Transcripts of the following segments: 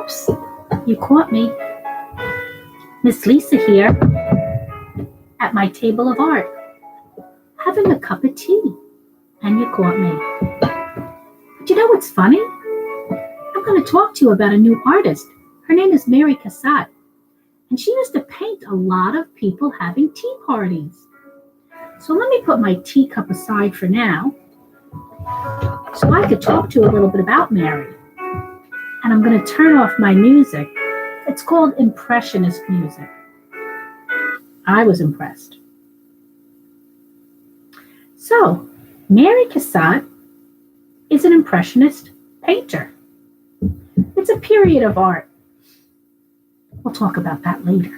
Oops, you caught me. Miss Lisa here at my table of art, having a cup of tea, and you caught me. But you know what's funny? I'm going to talk to you about a new artist. Her name is Mary Cassatt, and she used to paint a lot of people having tea parties. So let me put my teacup aside for now so I could talk to you a little bit about Mary. And I'm going to turn off my music. It's called Impressionist music. I was impressed. So, Mary Cassatt is an Impressionist painter. It's a period of art. We'll talk about that later.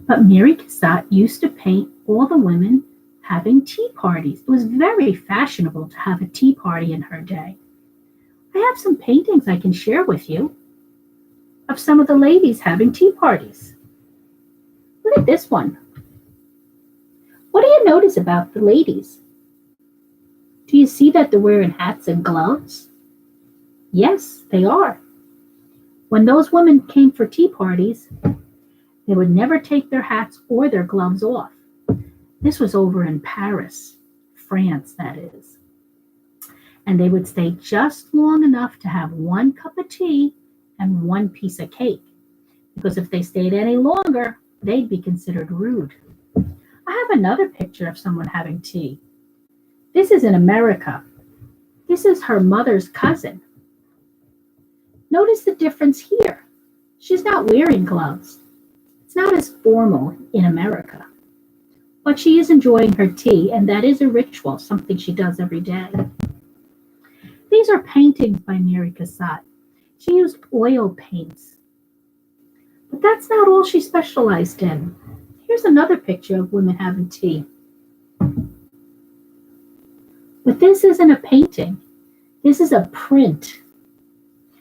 But Mary Cassatt used to paint all the women having tea parties. It was very fashionable to have a tea party in her day. I have some paintings I can share with you of some of the ladies having tea parties. Look at this one. What do you notice about the ladies? Do you see that they're wearing hats and gloves? Yes, they are. When those women came for tea parties, they would never take their hats or their gloves off. This was over in Paris, France, that is. And they would stay just long enough to have one cup of tea and one piece of cake. Because if they stayed any longer, they'd be considered rude. I have another picture of someone having tea. This is in America. This is her mother's cousin. Notice the difference here. She's not wearing gloves. It's not as formal in America. But she is enjoying her tea, and that is a ritual, something she does every day. These are paintings by Mary Cassatt. She used oil paints. But that's not all she specialized in. Here's another picture of women having tea. But this isn't a painting. This is a print.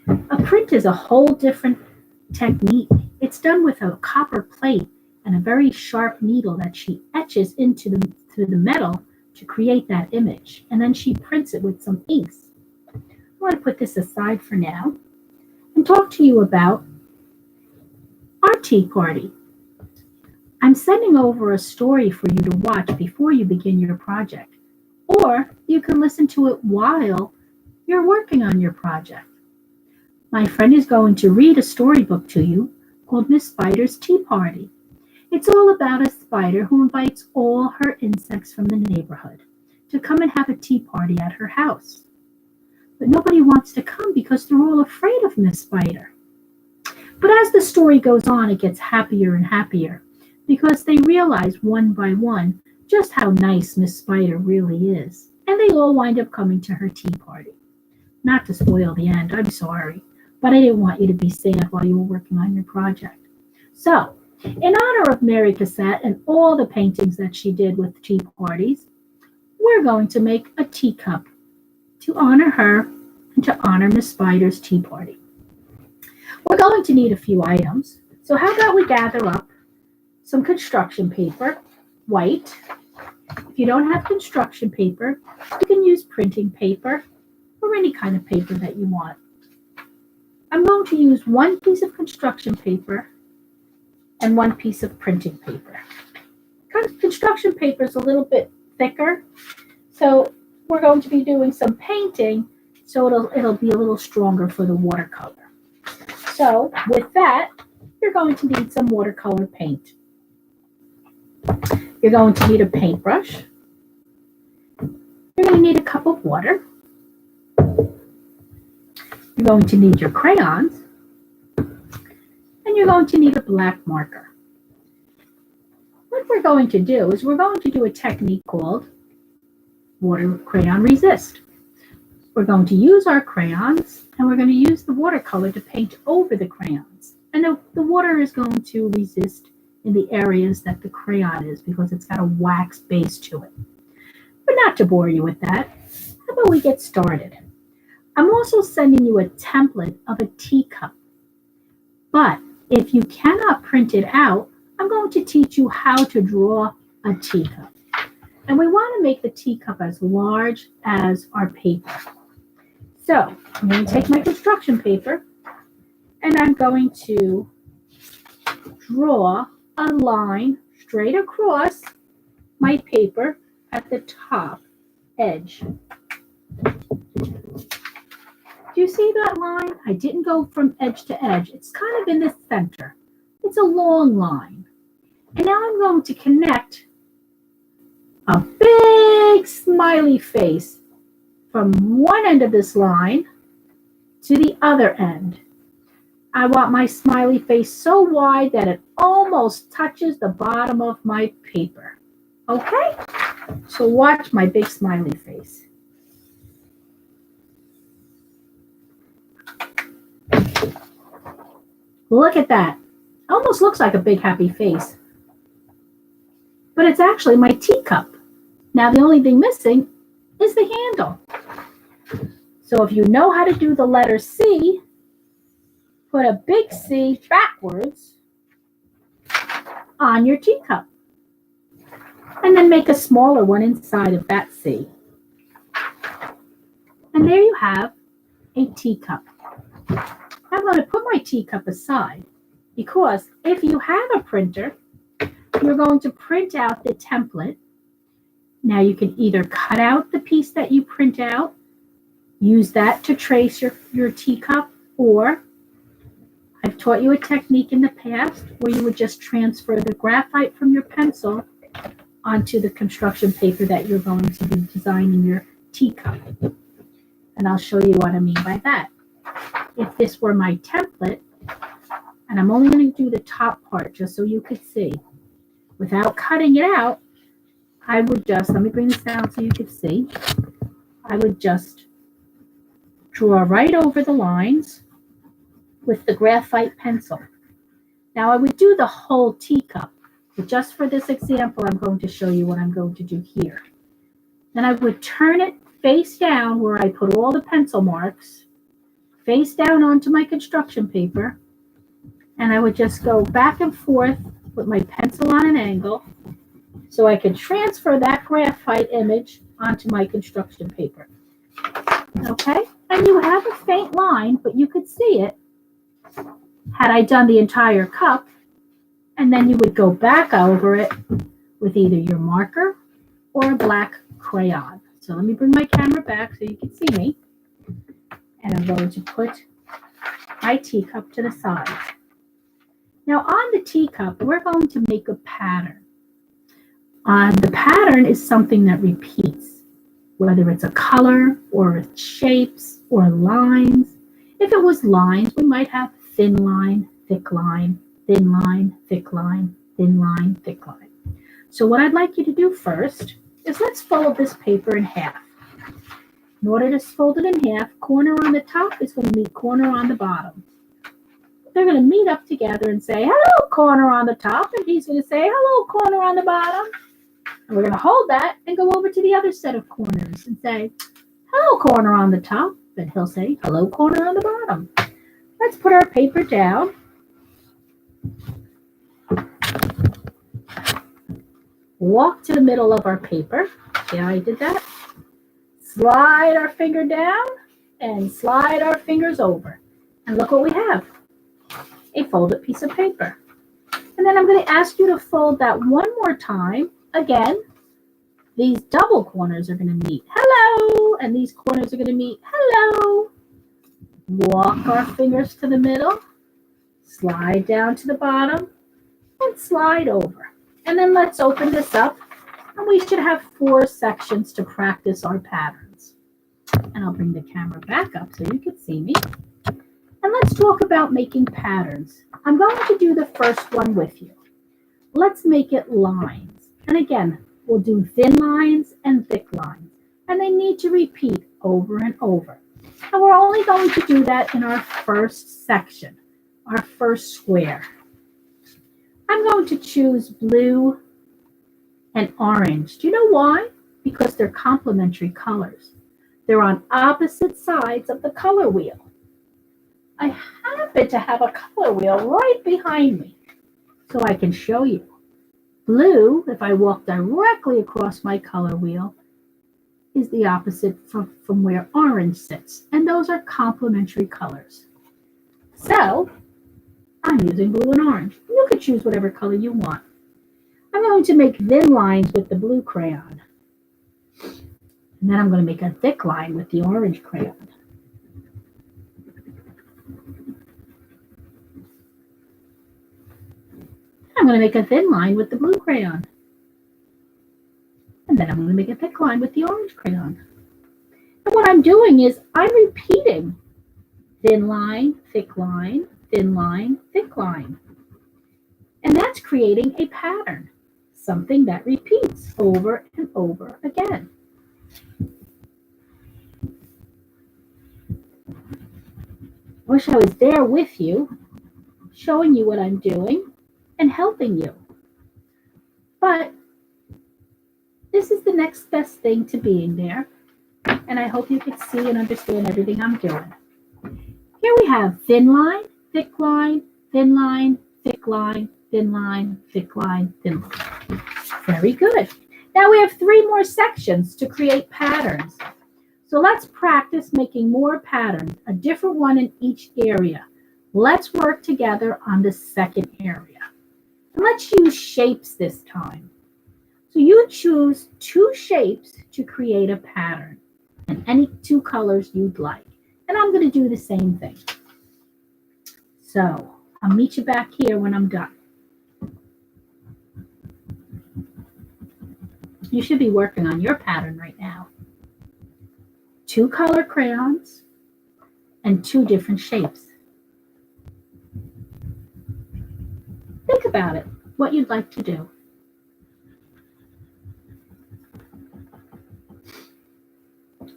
A print is a whole different technique. It's done with a copper plate and a very sharp needle that she etches into the metal to create that image. And then she prints it with some inks. I want to put this aside for now and talk to you about our tea party. I'm sending over a story for you to watch before you begin your project, or you can listen to it while you're working on your project. My friend is going to read a storybook to you called Miss Spider's Tea Party. It's all about a spider who invites all her insects from the neighborhood to come and have a tea party at her house. But nobody wants to come because they're all afraid of Miss Spider. But as the story goes on, it gets happier and happier because they realize one by one just how nice Miss Spider really is. And they all wind up coming to her tea party. Not to spoil the end, I'm sorry, but I didn't want you to be sad while you were working on your project. So, in honor of Mary Cassatt and all the paintings that she did with tea parties, we're going to make a teacup to honor her and to honor Miss Spider's tea party. We're going to need a few items. So how about we gather up some construction paper, white. If you don't have construction paper, you can use printing paper or any kind of paper that you want. I'm going to use one piece of construction paper and one piece of printing paper. Construction paper is a little bit thicker, so we're going to be doing some painting, so it'll be a little stronger for the watercolor. So with that, you're going to need some watercolor paint. You're going to need a paintbrush. You're going to need a cup of water. You're going to need your crayons. And you're going to need a black marker. What we're going to do is we're going to do a technique called water crayon resist. We're going to use our crayons and we're going to use the watercolor to paint over the crayons. And the water is going to resist in the areas that the crayon is because it's got a wax base to it. But not to bore you with that, how about we get started? I'm also sending you a template of a teacup. But if you cannot print it out, I'm going to teach you how to draw a teacup. And we want to make the teacup as large as our paper. So I'm going to take my construction paper And I'm going to draw a line straight across my paper at the top edge. Do you see that line? I didn't go from edge to edge. It's kind of in the center. It's a long line. And now I'm going to connect a big smiley face from one end of this line to the other end. I want my smiley face so wide that it almost touches the bottom of my paper. Okay? So watch my big smiley face. Look at that. Almost looks like a big happy face. But it's actually my teacup. Now the only thing missing is the handle. So if you know how to do the letter C, put a big C backwards on your teacup. And then make a smaller one inside of that C. And there you have a teacup. I'm going to put my teacup aside because if you have a printer, you're going to print out the template. Now you can either cut out the piece that you print out, use that to trace your teacup, or I've taught you a technique in the past where you would just transfer the graphite from your pencil onto the construction paper that you're going to be designing your teacup. And I'll show you what I mean by that. If this were my template, and I'm only going to do the top part just so you could see, without cutting it out, I would just, let me bring this down so you can see, I would just draw right over the lines with the graphite pencil. Now I would do the whole teacup, but just for this example, I'm going to show you what I'm going to do here. Then I would turn it face down where I put all the pencil marks, face down onto my construction paper, and I would just go back and forth with my pencil on an angle so I could transfer that graphite image onto my construction paper. Okay? And you have a faint line, but you could see it had I done the entire cup, and then you would go back over it with either your marker or a black crayon. So let me bring my camera back so you can see me. And I'm going to put my teacup to the side. Now on the teacup, we're going to make a pattern. The pattern is something that repeats, whether it's a color or it's shapes or lines. If it was lines, we might have thin line, thick line, thin line, thick line, thin line, thick line. So what I'd like you to do first is let's fold this paper in half. In order to fold it in half, corner on the top is going to meet corner on the bottom. They're going to meet up together and say, hello, corner on the top, and he's going to say, hello, corner on the bottom. And we're going to hold that and go over to the other set of corners and say, hello, corner on the top, and he'll say, hello, corner on the bottom. Let's put our paper down. Walk to the middle of our paper. See how I did that? Slide our finger down and slide our fingers over. And look what we have. A folded piece of paper. And then I'm going to ask you to fold that one more time. Again, these double corners are going to meet. Hello. And these corners are going to meet. Hello. Walk our fingers to the middle. Slide down to the bottom. And slide over. And then let's open this up. And we should have 4 sections to practice our patterns. And I'll bring the camera back up so you can see me. And let's talk about making patterns. I'm going to do the first one with you. Let's make it lines. And again, we'll do thin lines and thick lines. And they need to repeat over and over. And we're only going to do that in our first section, our first square. I'm going to choose blue and orange. Do you know why? Because they're complementary colors. They're on opposite sides of the color wheel. I happen to have a color wheel right behind me, so I can show you. Blue, if I walk directly across my color wheel, is the opposite from where orange sits, and those are complementary colors. So I'm using blue and orange. You could choose whatever color you want. I'm going to make thin lines with the blue crayon. And then I'm going to make a thick line with the orange crayon. I'm going to make a thin line with the blue crayon. And then I'm going to make a thick line with the orange crayon. And what I'm doing is I'm repeating thin line, thick line, thin line, thick line. And that's creating a pattern, something that repeats over and over again. Wish I was there with you, showing you what I'm doing and helping you. But this is the next best thing to being there. And I hope you can see and understand everything I'm doing. Here we have thin line, thick line, thin line, thick line, thin line, thick line, thin line. Very good. Now we have 3 more sections to create patterns. So let's practice making more patterns, a different one in each area. Let's work together on the second area. And let's use shapes this time. So you choose 2 shapes to create a pattern and any 2 colors you'd like. And I'm going to do the same thing. So I'll meet you back here when I'm done. You should be working on your pattern right now. 2 color crayons and 2 different shapes. Think about it, what you'd like to do.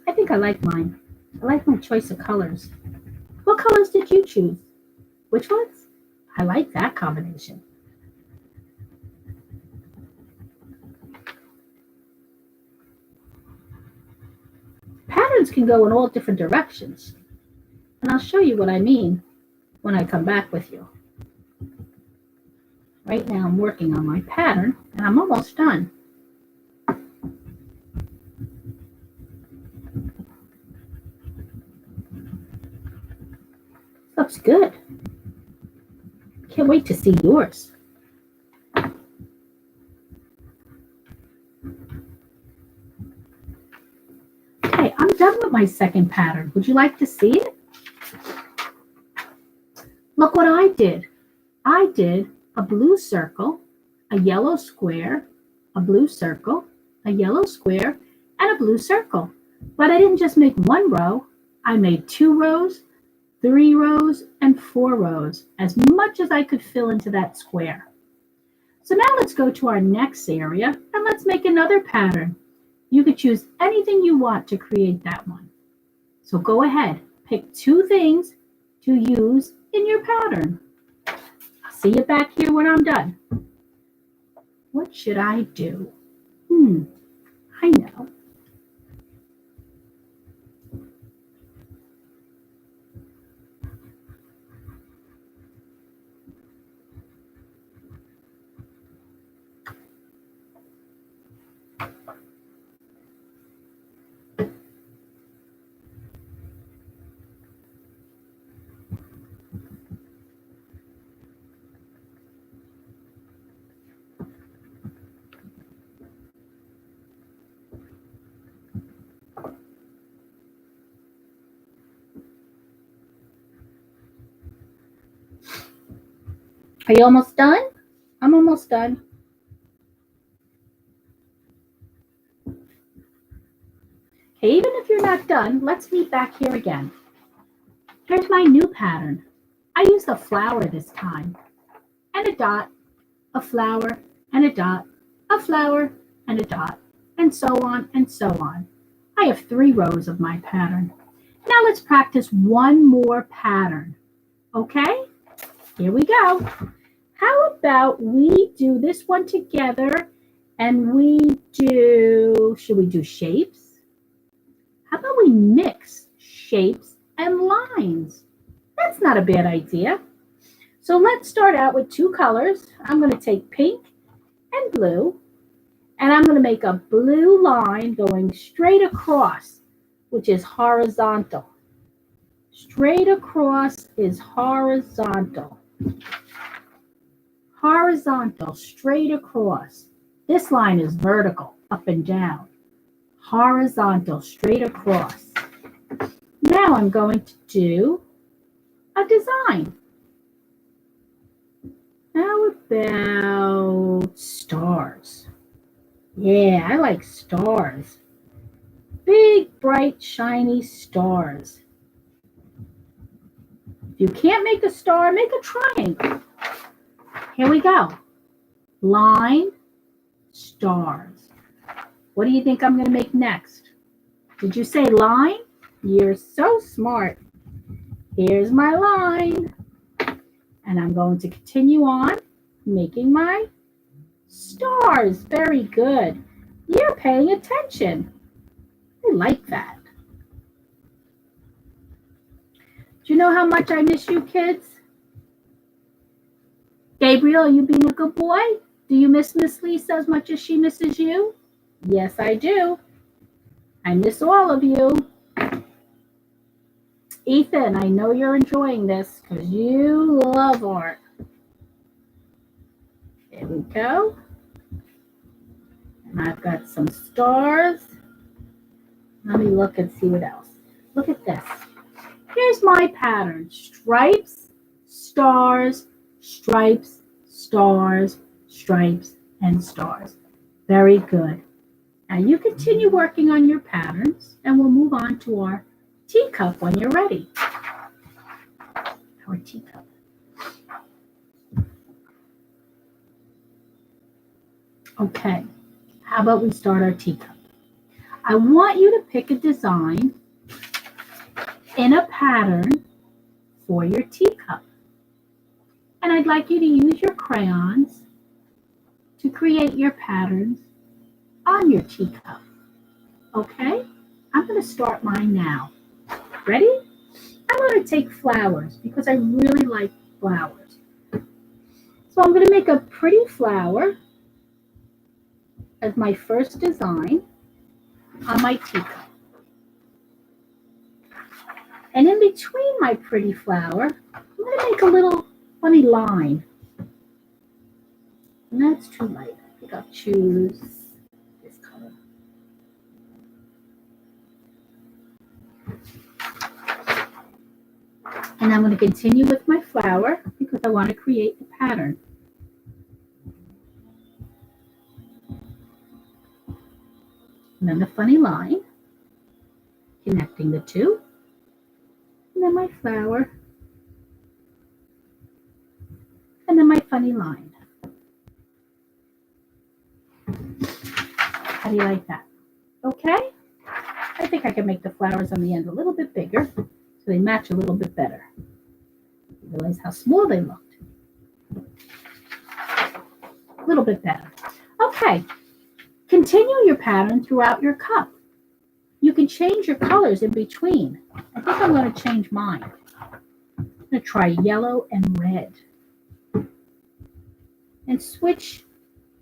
I think I like mine. I like my choice of colors. What colors did you choose? Which ones? I like that combination. Patterns can go in all different directions. And I'll show you what I mean when I come back with you. Right now I'm working on my pattern and I'm almost done. Looks good. Can't wait to see yours. Okay, I'm done with my second pattern. Would you like to see it? Look what I did. I did a blue circle, a yellow square, a blue circle, a yellow square, and a blue circle. But I didn't just make 1 row. I made 2 rows, 3 rows, and 4 rows, as much as I could fill into that square. So now let's go to our next area and let's make another pattern. You could choose anything you want to create that one. So go ahead, pick 2 things to use in your pattern. I'll see you back here when I'm done. What should I do? I know. Are you almost done? I'm almost done. Okay, even if you're not done, let's meet back here again. Here's my new pattern. I used a flower this time, and a dot, a flower, and a dot, a flower, and a dot, and so on and so on. I have 3 rows of my pattern. Now let's practice 1 more pattern. Okay? Here we go. How about we do this one together and should we do shapes? How about we mix shapes and lines? That's not a bad idea. So let's start out with 2 colors. I'm going to take pink and blue, and I'm going to make a blue line going straight across, which is horizontal. Straight across is horizontal. Horizontal, straight across. This line is vertical, up and down. Horizontal, straight across. Now I'm going to do a design. How about stars? Yeah, I like stars. Big, bright, shiny stars. If you can't make a star, make a triangle. Here we go. Line, stars. What do you think I'm going to make next? Did you say line? You're so smart. Here's my line. And I'm going to continue on making my stars. Very good. You're paying attention. I like that. Do you know how much I miss you kids? Gabriel, are you being a good boy? Do you miss Miss Lisa as much as she misses you? Yes, I do. I miss all of you. Ethan, I know you're enjoying this because you love art. There we go. And I've got some stars. Let me look and see what else. Look at this. Here's my pattern. Stripes, stars, stripes, stars, stripes, and stars. Very good. Now you continue working on your patterns and we'll move on to our teacup when you're ready. Our teacup. Okay, how about we start our teacup? I want you to pick a design in a pattern for your teacup. And I'd like you to use your crayons to create your patterns on your teacup. Okay? I'm going to start mine now. Ready? I'm going to take flowers because I really like flowers. So I'm going to make a pretty flower as my first design on my teacup. And in between my pretty flower, I'm going to make a little funny line. And that's too light. I think I'll choose this color. And I'm going to continue with my flower because I want to create the pattern. And then the funny line, connecting the two. And then my flower. And then my funny line. How do you like that? Okay? I think I can make the flowers on the end a little bit bigger so they match a little bit better. Realize how small they looked. A little bit better. Okay. Continue your pattern throughout your cup. You can change your colors in between. I think I'm going to change mine. I'm going to try yellow and red. And switch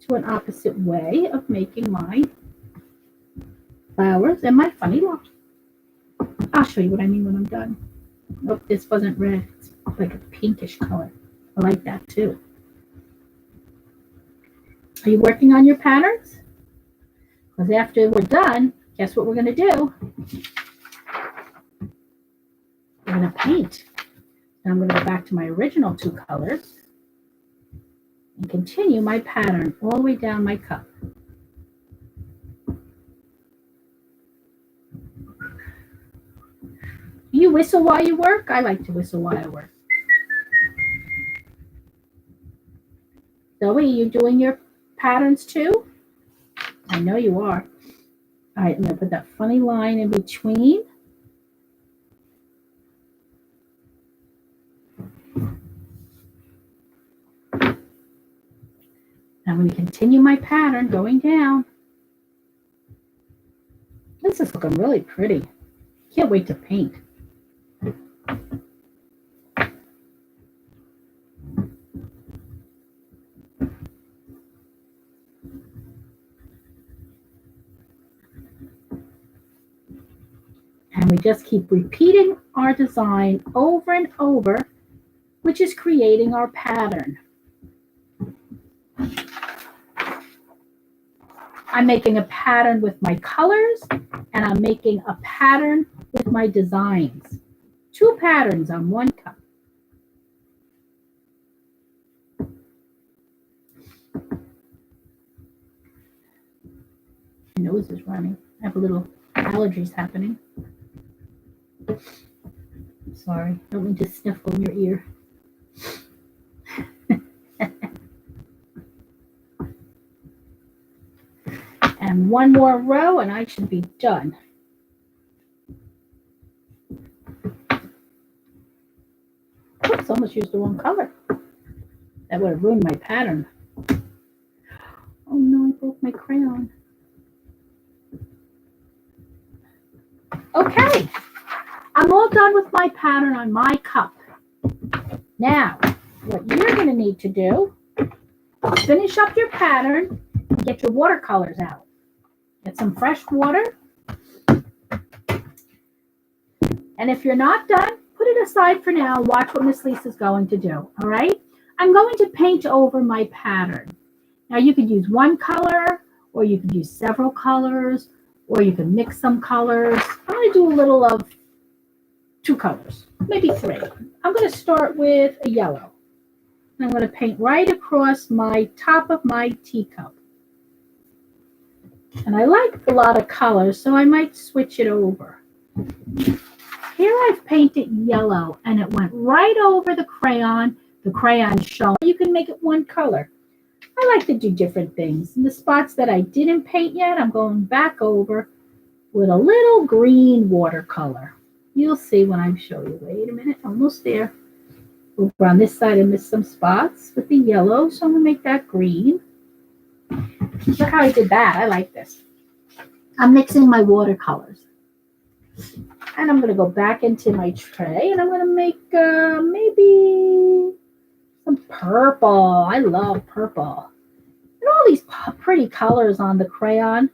to an opposite way of making my flowers and my funny line. I'll show you what I mean when I'm done. Nope, this wasn't red. It's like a pinkish color. I like that too. Are you working on your patterns? Because after we're done, guess what we're going to do? We're going to paint. And I'm going to go back to my original two colors and continue my pattern all the way down my cup. Do you whistle while you work? I like to whistle while I work. Zoe, are you doing your patterns too? I know you are. All right, I'm going to put that funny line in between. I'm going to continue my pattern going down. This is looking really pretty. Can't wait to paint. And And we just keep repeating our design over and over, which is creating our pattern. I'm making a pattern with my colors, and I'm making a pattern with my designs. 2 patterns on 1 cup. My nose is running. I have a little allergies happening. Sorry, don't mean to sniffle in your ear. And 1 more row and I should be done. Oops, almost used the wrong color. That would have ruined my pattern. Oh no, I broke my crayon. Okay, I'm all done with my pattern on my cup. Now, what you're going to need to do is finish up your pattern and get your watercolors out. Get some fresh water. And if you're not done, put it aside for now and watch what Miss Lisa's going to do, all right? I'm going to paint over my pattern. Now, you could use 1 color, or you could use several colors, or you can mix some colors. I'm going to do a little of 2 colors, maybe 3. I'm going to start with a yellow. And I'm going to paint right across my top of my teacup. And I like a lot of colors, so I might switch it over. Here I've painted yellow, and it went right over the crayon showing. You can make it 1 color. I like to do different things. In the spots that I didn't paint yet, I'm going back over with a little green watercolor. You'll see when I show you. Wait a minute, almost there. Over on this side, I missed some spots with the yellow, so I'm going to make that green. Look how I did that. I like this. I'm mixing my watercolors. And I'm going to go back into my tray, and I'm going to make maybe some purple. I love purple. And all these pretty colors on the crayon.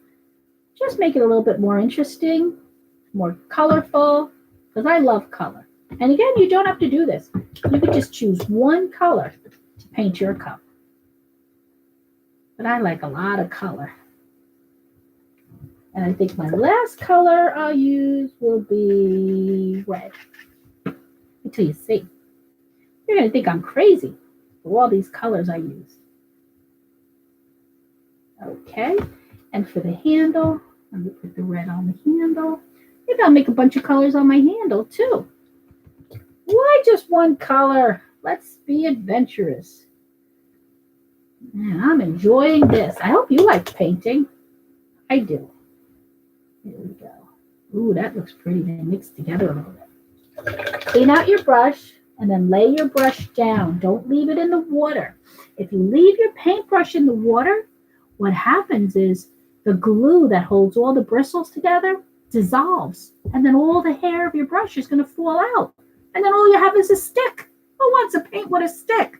Just make it a little bit more interesting, more colorful, because I love color. And again, you don't have to do this. You could just choose 1 color to paint your cup. But I like a lot of color. And I think my last color I'll use will be red. Until you see. You're going to think I'm crazy for all these colors I use. Okay. And for the handle, let me put the red on the handle. Maybe I'll make a bunch of colors on my handle too. Why just 1 color? Let's be adventurous. Man, I'm enjoying this. I hope you like painting. I do. Here we go. Ooh, that looks pretty. They mix together a little bit. Clean out your brush and then lay your brush down. Don't leave it in the water. If you leave your paintbrush in the water, what happens is the glue that holds all the bristles together dissolves. And then all the hair of your brush is going to fall out. And then all you have is a stick. Who wants to paint with a stick?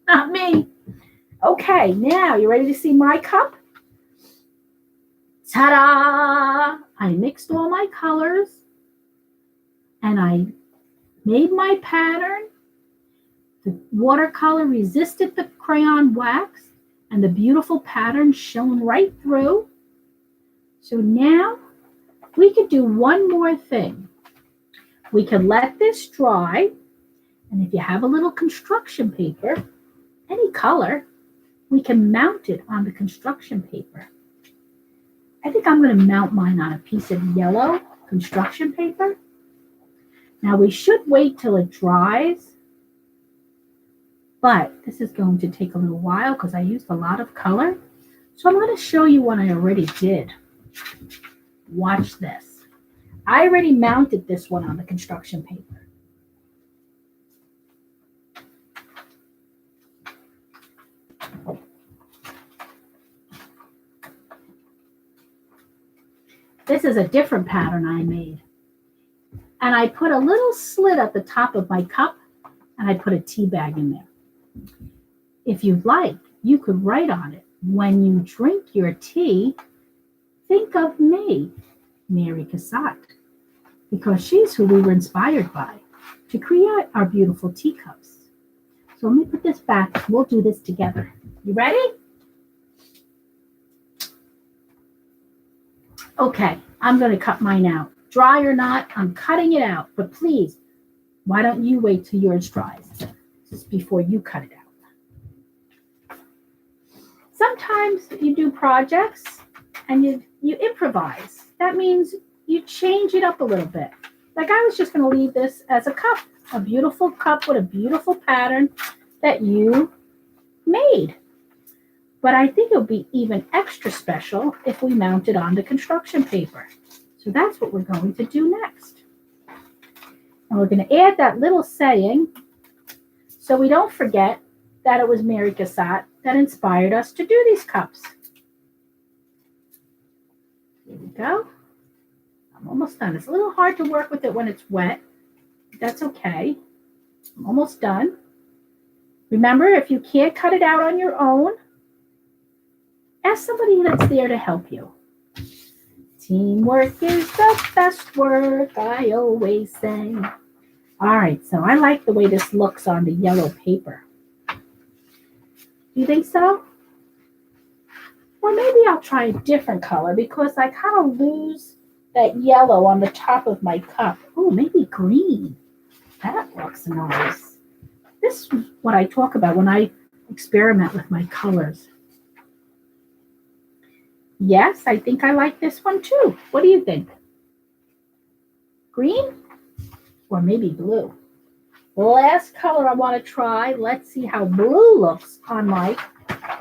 Not me. Okay, now you ready to see my cup? Ta-da! I mixed all my colors and I made my pattern. The watercolor resisted the crayon wax and the beautiful pattern shone right through. So now we could do 1 more thing. We can let this dry, and if you have a little construction paper, any color, we can mount it on the construction paper. I think I'm going to mount mine on a piece of yellow construction paper. Now we should wait till it dries, but this is going to take a little while because I used a lot of color. So I'm going to show you what I already did. Watch this. I already mounted this one on the construction paper. This is a different pattern I made. And I put a little slit at the top of my cup, and I put a tea bag in there. If you'd like, you could write on it, "When you drink your tea, think of me, Mary Cassatt." because she's who we were inspired by to create our beautiful teacups. So let me put this back. We'll do this together. You ready? Okay, I'm going to cut mine out. Dry or not, I'm cutting it out. But please, why don't you wait till yours dries just before you cut it out? Sometimes you do projects and you improvise. That means you change it up a little bit. Like I was just going to leave this as a cup, a beautiful cup with a beautiful pattern that you made. But I think it would be even extra special if we mount it onto construction paper. So that's what we're going to do next. And we're going to add that little saying so we don't forget that it was Mary Cassatt that inspired us to do these cups. Here we go. I'm almost done. It's a little hard to work with it when it's wet. That's okay. I'm almost done. Remember, if you can't cut it out on your own, ask somebody that's there to help you. Teamwork is the best work, I always say. All right, so I like the way this looks on the yellow paper. Do you think so? Or maybe I'll try a different color because I kind of lose that yellow on the top of my cup. Oh, maybe green. That looks nice. This is what I talk about when I experiment with my colors. Yes, I think I like this one too. What do you think? Green or maybe blue? Last color I want to try. Let's see how blue looks on my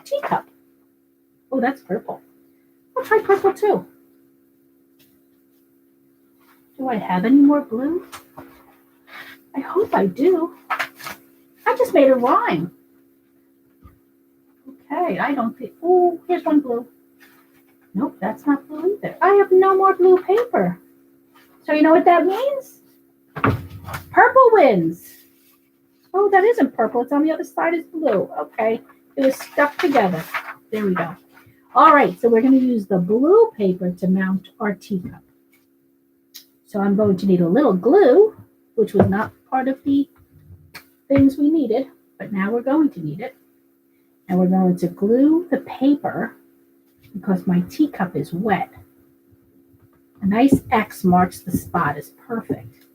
teacup. Oh, that's purple. I'll try purple too. Do I have any more blue? I hope I do. I just made a rhyme. Okay, I don't think. Oh, here's one blue. Nope, that's not blue either. I have no more blue paper. So you know what that means? Purple wins. Oh, that isn't purple. It's on the other side is blue. Okay, it was stuck together. There we go. All right, so we're going to use the blue paper to mount our teacup. So I'm going to need a little glue, which was not part of the things we needed, but now we're going to need it. And we're going to glue the paper because my teacup is wet. A nice X marks the spot is perfect.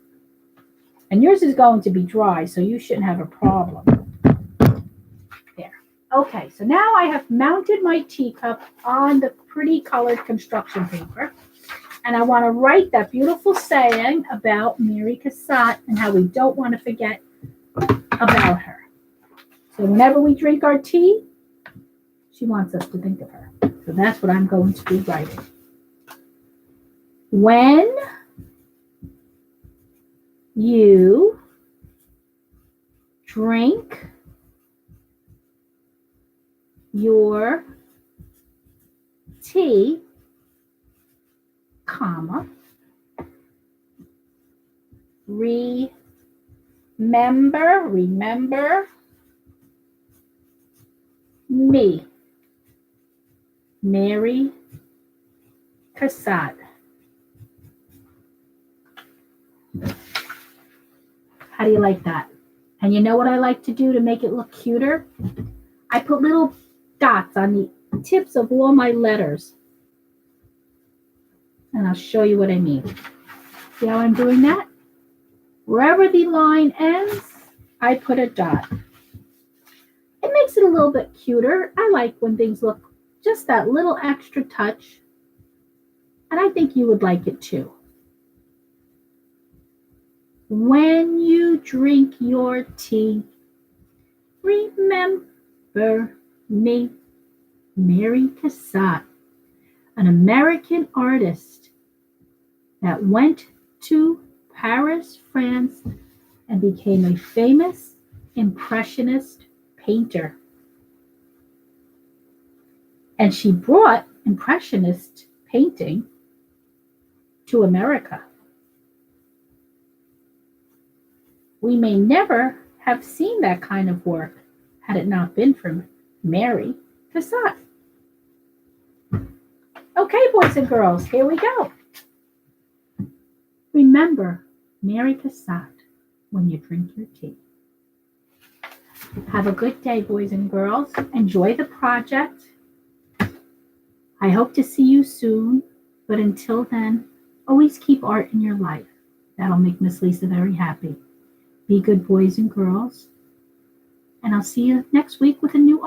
And yours is going to be dry, so you shouldn't have a problem. There. Okay, so now I have mounted my teacup on the pretty colored construction paper. And I want to write that beautiful saying about Mary Cassatt and how we don't want to forget about her. So whenever we drink our tea, she wants us to think of her. So that's what I'm going to be writing. When you drink your tea, comma, remember me, Mary Cassatt. How do you like that? And you know what I like to do to make it look cuter? I put little dots on the tips of all my letters. And I'll show you what I mean. See how I'm doing that? Wherever the line ends, I put a dot. It makes it a little bit cuter. I like when things look just that little extra touch. And I think you would like it too. When you drink your tea, remember me, Mary Cassatt, an American artist that went to Paris, France, and became a famous Impressionist painter. And she brought Impressionist painting to America. We may never have seen that kind of work had it not been for Mary Cassatt. Okay, boys and girls, here we go. Remember Mary Cassatt when you drink your tea. Have a good day, boys and girls. Enjoy the project. I hope to see you soon, but until then, always keep art in your life. That'll make Miss Lisa very happy. Be good, boys and girls, and I'll see you next week with a new